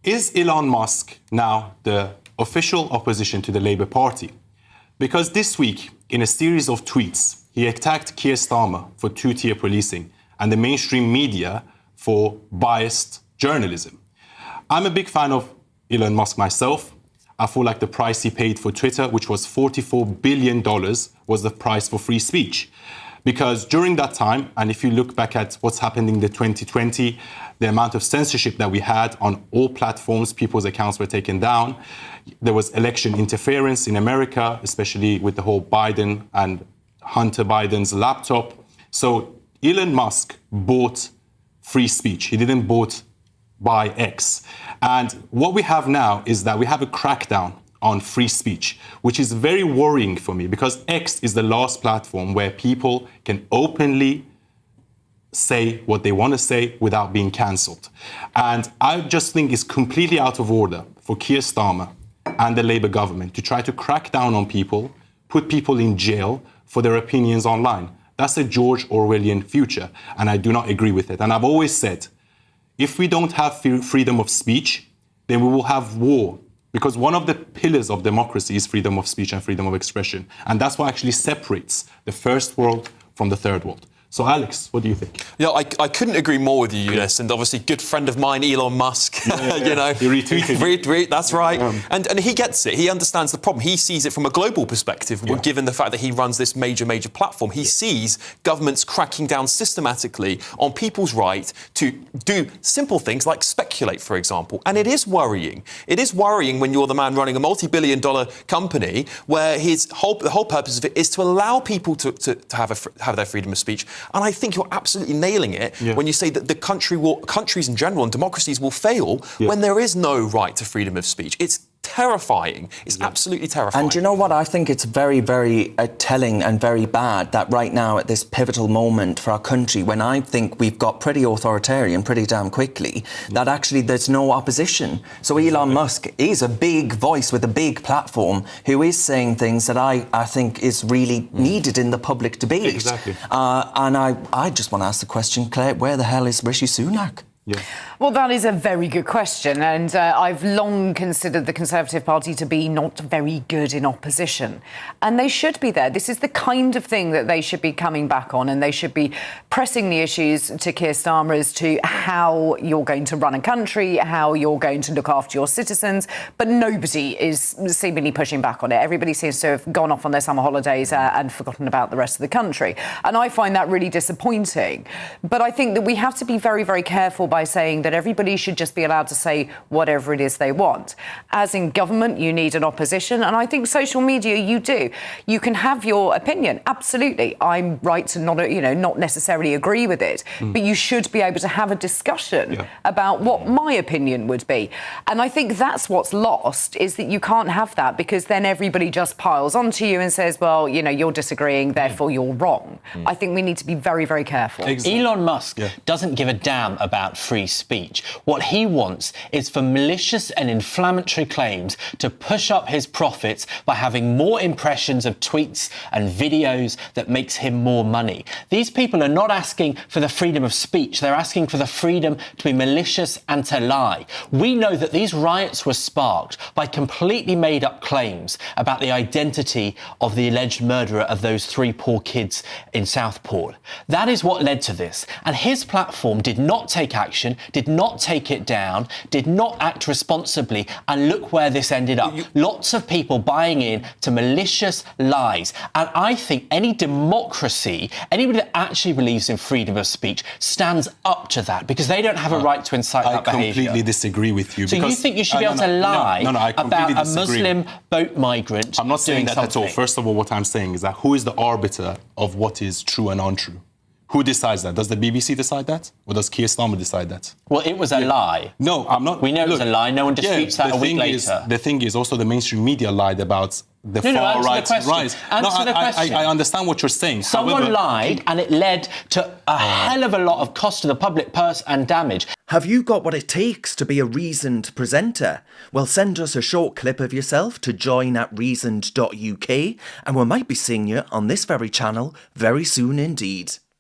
is Elon Musk now the official opposition to the Labour Party? Because this week, in a series of tweets, he attacked Keir Starmer for two-tier policing and the mainstream media for biased journalism. I'm a big fan of Elon Musk myself. I feel like the price he paid for Twitter, which was $44 billion, was the price for free speech. Because during that time, and if you look back at what's happened in the 2020, the amount of censorship that we had on all platforms, people's accounts were taken down. There was election interference in America, especially with the whole Biden and Hunter Biden's laptop. So Elon Musk bought free speech. He didn't buy X. And what we have now is that we have a crackdown on free speech, which is very worrying for me because X is the last platform where people can openly say what they want to say without being cancelled. And I just think it's completely out of order for Keir Starmer and the Labour government to try to crack down on people, put people in jail for their opinions online. That's a George Orwellian future, and I do not agree with it. And I've always said, if we don't have freedom of speech, then we will have war. Because one of the pillars of democracy is freedom of speech and freedom of expression. And that's what actually separates the first world from the third world. So, Alex, what do you think? Yeah, I couldn't agree more with you, Eunice. And obviously, good friend of mine, Elon Musk. You know, he retweeted. That's right. And he gets it. He understands the problem. He sees it from a global perspective, given the fact that he runs this major platform. He sees governments cracking down systematically on people's right to do simple things like speculate, for example. And it is worrying. It is worrying when you're the man running a multi-billion-dollar company where the whole purpose of it is to allow people to have their freedom of speech. And I think you're absolutely nailing it when you say that countries in general and democracies will fail when there is no right to freedom of speech. It's terrifying. It's absolutely terrifying. And you know what? I think it's very, very telling and very bad that right now at this pivotal moment for our country, when I think we've got pretty authoritarian pretty damn quickly, that actually there's no opposition. So Elon Musk is a big voice with a big platform who is saying things that I think is really needed in the public debate. Exactly. And I just want to ask the question, Claire, where the hell is Rishi Sunak? Yeah. Well, that is a very good question, and I've long considered the Conservative Party to be not very good in opposition, and they should be there. This is the kind of thing that they should be coming back on, and they should be pressing the issues to Keir Starmer as to how you're going to run a country, how you're going to look after your citizens, but nobody is seemingly pushing back on it. Everybody seems to have gone off on their summer holidays and forgotten about the rest of the country, and I find that really disappointing. But I think that we have to be very, very careful by saying that everybody should just be allowed to say whatever it is they want. As in government, you need an opposition, and I think social media, you do. You can have your opinion, absolutely. I'm right to not necessarily agree with it, but you should be able to have a discussion about what my opinion would be. And I think that's what's lost, is that you can't have that, because then everybody just piles onto you and says, well, you're disagreeing, therefore you're wrong. I think we need to be very, very careful. Exactly. Elon Musk doesn't give a damn about free speech. What he wants is for malicious and inflammatory claims to push up his profits by having more impressions of tweets and videos that makes him more money. These people are not asking for the freedom of speech. They're asking for the freedom to be malicious and to lie. We know that these riots were sparked by completely made up claims about the identity of the alleged murderer of those 3 poor kids in Southport. That is what led to this. And his platform did not take action, did not take it down, did not act responsibly, and look where this ended up. Lots of people buying in to malicious lies. And I think any democracy, anybody that actually believes in freedom of speech, stands up to that, because they don't have a right to incite that behaviour. I completely disagree with you. So you think you should be able to lie about a Muslim boat migrant? I'm not saying that something. at all. First of all, what I'm saying is that who is the arbiter of what is true and untrue? Who decides that? Does the BBC decide that? Or does Keir Starmer decide that? Well, it was a lie. No, I'm not. We know it was a lie. No one disputes that a week later. The thing is, also the mainstream media lied about the far right rise. Answer the question. I understand what you're saying. Someone lied, and it led to a hell of a lot of cost to the public purse and damage. Have you got what it takes to be a reasoned presenter? Well, send us a short clip of yourself to join@reasoned.uk, and we might be seeing you on this very channel very soon indeed.